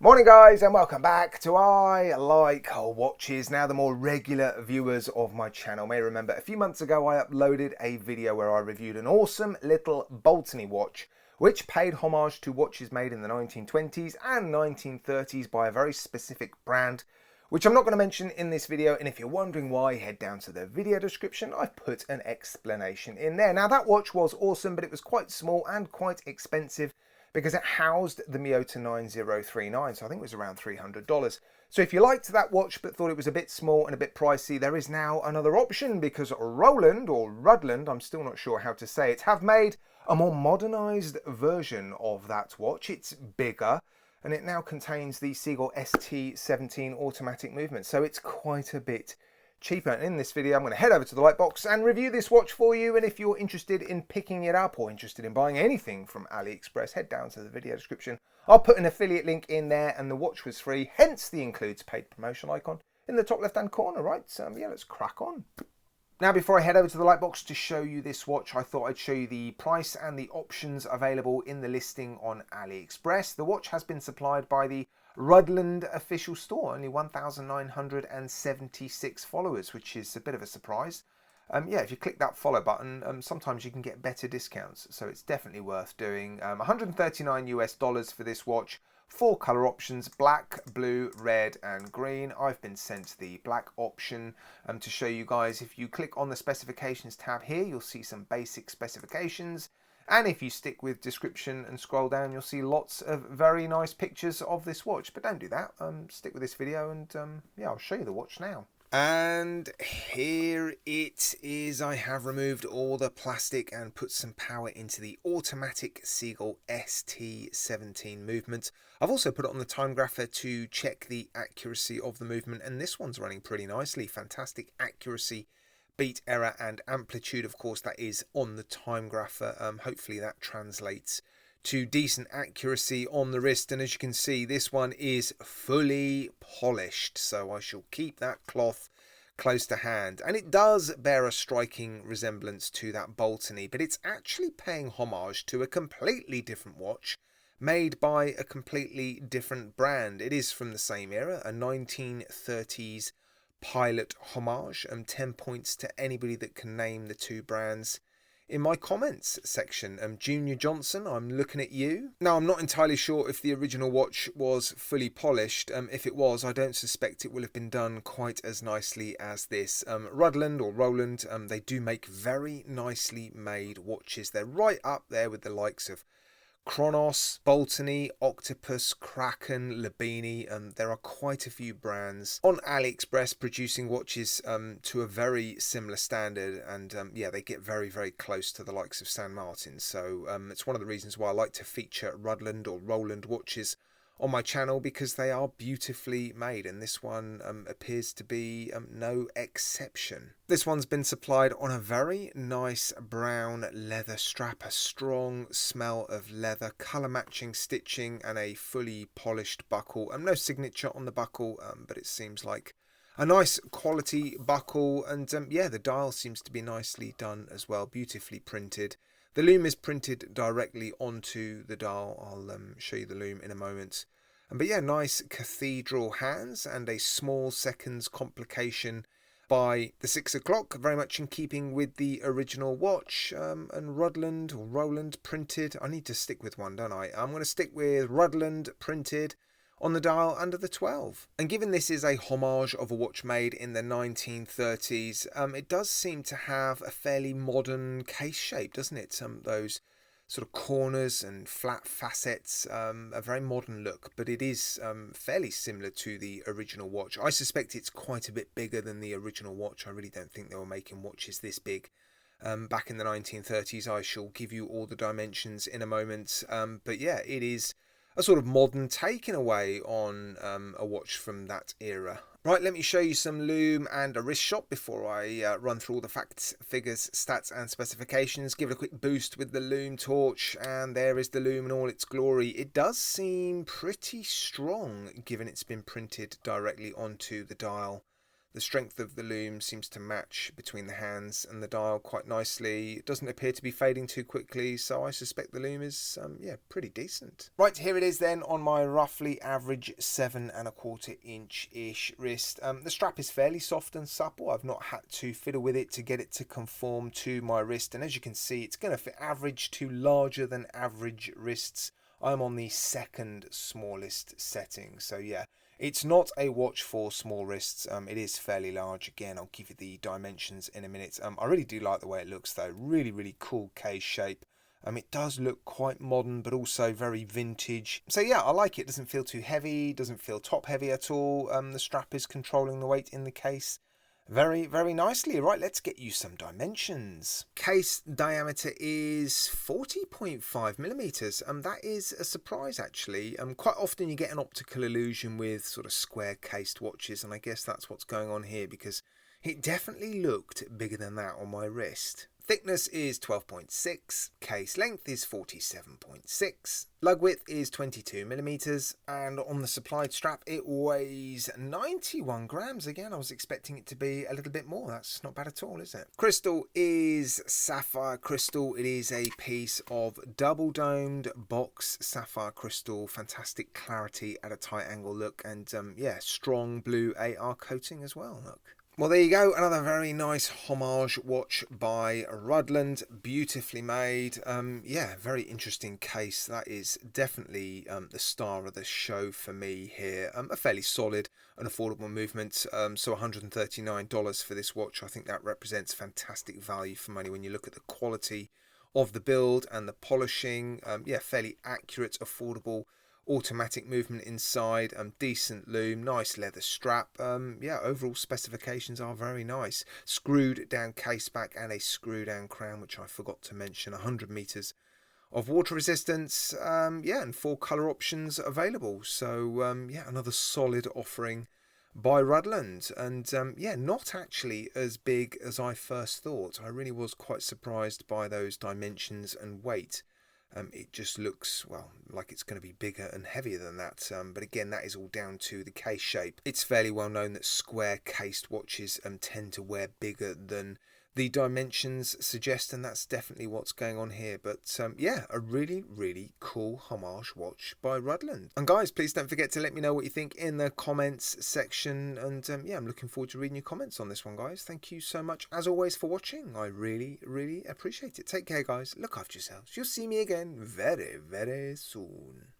Morning guys and welcome back to I Like Watches. Now the more regular viewers of my channel may remember a few months ago I uploaded a video where I reviewed an awesome little Boltony watch which paid homage to watches made in the 1920s and 1930s by a very specific brand, which I'm not going to mention in this video, and if you're wondering why, head down to the video description. I've put an explanation in there. Now that watch was awesome, but it was quite small and quite expensive because it housed the Miyota 9039, so I think it was around $300. So if you liked that watch but thought it was a bit small and a bit pricey, there is now another option, because Roland, or Hruodland, I'm still not sure how to say it, have made a more modernised version of that watch. It's bigger, and it now contains the Seagull ST17 automatic movement, so it's quite a bit cheaper. And in this video I'm going to head over to the Lightbox and review this watch for you, and if you're interested in picking it up or interested in buying anything from AliExpress, head down to the video description. I'll put an affiliate link in there, and the watch was free, hence the includes paid promotion icon in the top left hand corner, right? So yeah, let's crack on. Now before I head over to the Lightbox to show you this watch, I thought I'd show you the price and the options available in the listing on AliExpress. The watch has been supplied by the Hruodland official store, only 1,976 followers, which is a bit of a surprise. Yeah, if you click that follow button, sometimes you can get better discounts, so it's definitely worth doing. $139 for this watch, 4 colour options: black, blue, red and green. I've been sent the black option to show you guys. If you click on the specifications tab here, you'll see some basic specifications. And if you stick with description and scroll down, you'll see lots of very nice pictures of this watch. But don't do that. Stick with this video and yeah, I'll show you the watch now. And here it is. I have removed all the plastic and put some power into the automatic Seagull ST17 movement. I've also put it on the time grapher to check the accuracy of the movement, and this one's running pretty nicely. Fantastic accuracy, beat, error and amplitude. Of course, that is on the time grapher. Hopefully that translates to decent accuracy on the wrist, and as you can see, this one is fully polished, so I shall keep that cloth close to hand. And it does bear a striking resemblance to that Boltony, but it's actually paying homage to a completely different watch made by a completely different brand. It is from the same era, a 1930s pilot homage, and 10 points to anybody that can name the two brands in my comments section. Junior Johnson, I'm looking at you. Now, I'm not entirely sure if the original watch was fully polished. If it was, I don't suspect it will have been done quite as nicely as this. Hruodland, or Roland, they do make very nicely made watches. They're right up there with the likes of Kronos, Boltony, Octopus, Kraken, Labini. There are quite a few brands on AliExpress producing watches to a very similar standard, and yeah, they get very, very close to the likes of San Martin. So it's one of the reasons why I like to feature Hruodland or Roland watches on my channel, because they are beautifully made, and this one appears to be no exception. This one's been supplied on a very nice brown leather strap, a strong smell of leather, colour matching stitching and a fully polished buckle. No signature on the buckle, but it seems like a nice quality buckle, and yeah, the dial seems to be nicely done as well, beautifully printed. The loom is printed directly onto the dial. I'll show you the loom in a moment. But yeah, nice Cathedral hands and a small seconds complication by the 6 o'clock, very much in keeping with the original watch. And Hruodland or Roland printed. I need to stick with one, don't I? I'm going to stick with Hruodland printed on the dial under the 12. And given this is a homage of a watch made in the 1930s, it does seem to have a fairly modern case shape, doesn't it? Those sort of corners and flat facets, a very modern look, but it is fairly similar to the original watch. I suspect it's quite a bit bigger than the original watch. I really don't think they were making watches this big back in the 1930s. I shall give you all the dimensions in a moment, but yeah, it is a sort of modern take in a way on a watch from that era. Right, let me show you some loom and a wrist shot before I run through all the facts, figures, stats and specifications. Give it a quick boost with the loom torch, and there is the loom in all its glory. It does seem pretty strong given it's been printed directly onto the dial. The strength of the loom seems to match between the hands and the dial quite nicely. It doesn't appear to be fading too quickly, so I suspect the loom is, yeah, pretty decent. Right, here it is then on my roughly average 7¼ inch-ish wrist. The strap is fairly soft and supple. I've not had to fiddle with it to get it to conform to my wrist, and as you can see, it's going to fit average to larger than average wrists. I'm on the second smallest setting, so yeah. It's not a watch for small wrists. It is fairly large. Again, I'll give you the dimensions in a minute. I really do like the way it looks though. Really, really cool case shape. It does look quite modern, but also very vintage. So yeah, I like it. It doesn't feel too heavy. Doesn't feel top heavy at all. The strap is controlling the weight in the case very, very nicely. Right, let's get you some dimensions. Case diameter is 40.5 millimeters. That is a surprise actually. Quite often you get an optical illusion with sort of square cased watches, and I guess that's what's going on here because it definitely looked bigger than that on my wrist. Thickness is 12.6, case length is 47.6, lug width is 22 millimeters, and on the supplied strap it weighs 91 grams. Again, I was expecting it to be a little bit more. That's not bad at all, is it? Crystal is sapphire crystal. It is a piece of double domed box sapphire crystal. Fantastic clarity at a tight angle look, and yeah, strong blue AR coating as well. Look. Well, there you go. Another very nice homage watch by Hruodland. Beautifully made. Yeah, very interesting case. That is definitely the star of the show for me here. A fairly solid and affordable movement. So $139 for this watch. I think that represents fantastic value for money when you look at the quality of the build and the polishing. Yeah, fairly accurate, affordable automatic movement inside, decent loom, nice leather strap. Yeah, overall specifications are very nice. Screwed down case back and a screw down crown, which I forgot to mention. 100 meters of water resistance. Yeah, and 4 color options available. So yeah, another solid offering by Hruodland, and yeah, not actually as big as I first thought. I really was quite surprised by those dimensions and weight. It just looks, well, like it's going to be bigger and heavier than that. But again, that is all down to the case shape. It's fairly well known that square cased watches tend to wear bigger than the dimensions suggest, and that's definitely what's going on here. But yeah, a really, really cool homage watch by Hruodland. And guys, please don't forget to let me know what you think in the comments section. And yeah, I'm looking forward to reading your comments on this one, guys. Thank you so much, as always, for watching. I really, really appreciate it. Take care, guys. Look after yourselves. You'll see me again very, very soon.